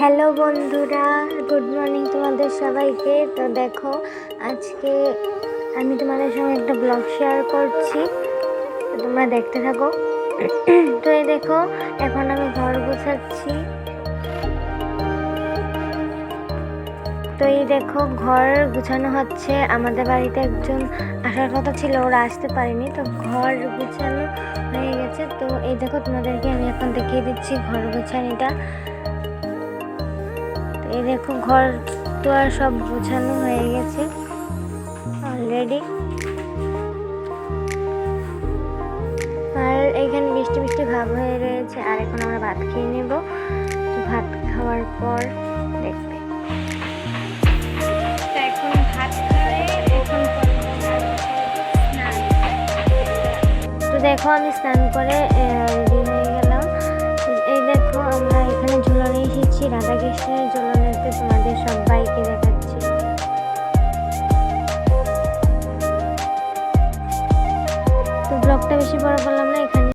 Hello বন্ধুরা, good morning তোমাদের সবাইকে। তো দেখো, আজকে আমি তোমাদের সঙ্গে একটা ব্লগ শেয়ার করছি, তো তোমরা দেখতে থাকো। তো এই দেখো, এখন আমি ঘর গোছাচ্ছি। তো এই দেখো, ঘর গুছানো হচ্ছে। আমাদের বাড়িতে একজন আসার কথা ছিল, ওরা আসতে পারেনি, তো ঘর গুছানো হয়ে গেছে। তো এই দেখো, তোমাদেরকে আমি এখন দেখিয়ে দিচ্ছি ঘর গোছানিটা। এই দেখো, ঘর তো আর সব গোছানো হয়ে গেছে অলরেডি। আর এইখানে মিষ্টি মিষ্টি ভাব হয়ে রয়েছে। আর এখন আমরা ভাত খেয়ে নেব। তো ভাত খাওয়ার পর দেখবে। তো এখন ভাত খেয়ে এখন তো দেখো, আমি স্নান করে রেডি হয়ে গেলাম। এই দেখো, আমরা এখানে ঝুলনে এসেছি, রাধাকৃষ্ণের ঝুলনেতে তোমাদের সবাইকে দেখাচ্ছি। তো ব্লগটা বেশি বড় করলাম না, এখানে